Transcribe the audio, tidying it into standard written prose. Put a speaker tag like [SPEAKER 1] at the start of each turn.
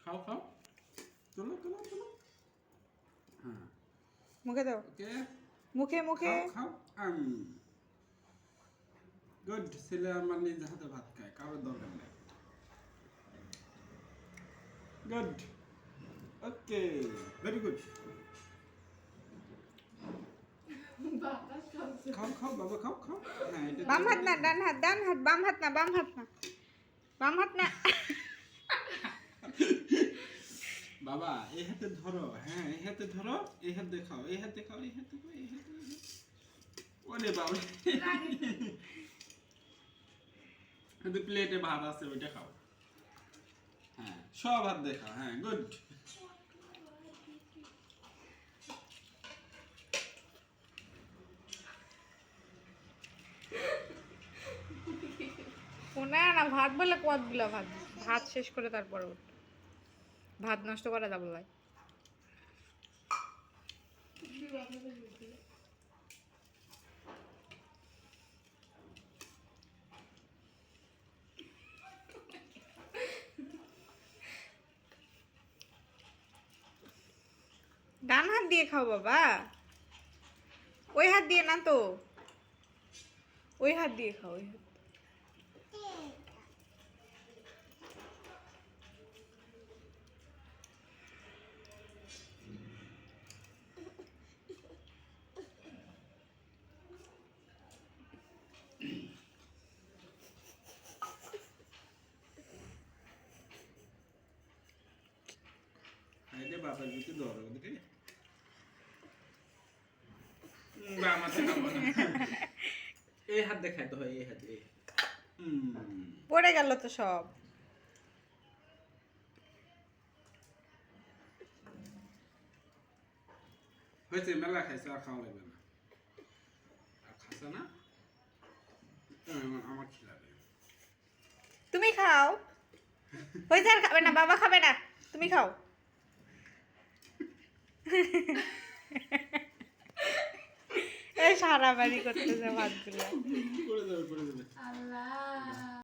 [SPEAKER 1] খাও খাও চলো চলো চলো হ্যাঁ
[SPEAKER 2] মুখে দাও
[SPEAKER 1] ওকে
[SPEAKER 2] মুখে মুখে
[SPEAKER 1] খাও খাও গুড ছেলে আমার নিজ হাতে ভাত খায় কারোর দরকার নেই গুড ওকে ভেরি গুড খাও খাও বাবা খাও খাও হ্যাঁ এটা
[SPEAKER 2] বাম হাত না ডান হাত বাম হাত না বাম হাত না বাম হাত না
[SPEAKER 1] বাবা এই হাতে ধরো হ্যাঁ এই হাতে ধরো এই হাত দেখাও এই হাত দেখাও এই হাত দেখাও এই হাত ওরে বাবা কিন্তু প্লেটে ভাত আছে ওইটা খাও হ্যাঁ সব হাত দেখাও হ্যাঁ গুড
[SPEAKER 2] না না ভাত বলে কতগুলো ভাত ভাত শেষ করে তারপর উঠ ভাত নষ্ট করা যাবে ভাই ডান হাত দিয়ে খাও বাবা ওই হাত দিয়ে না তো ওই হাত দিয়ে খাও ওই হাত
[SPEAKER 1] এটা বাবার দিকে ধরো ওদিকে বাবা থেকে খাবো না এই হাত দেখায় তো হয় এই হাত এই
[SPEAKER 2] পড়ে গেল তো সব
[SPEAKER 1] হয়েছে মেলা খাইছে আর খাওয়া লাগবে না আর খাসা না আমার খিলাবে
[SPEAKER 2] তুমি খাও হয়েছে আর খাবে না বাবা খাবে না তুমি খাও এই সারা বাড়ি করতেছে ভাতগুলো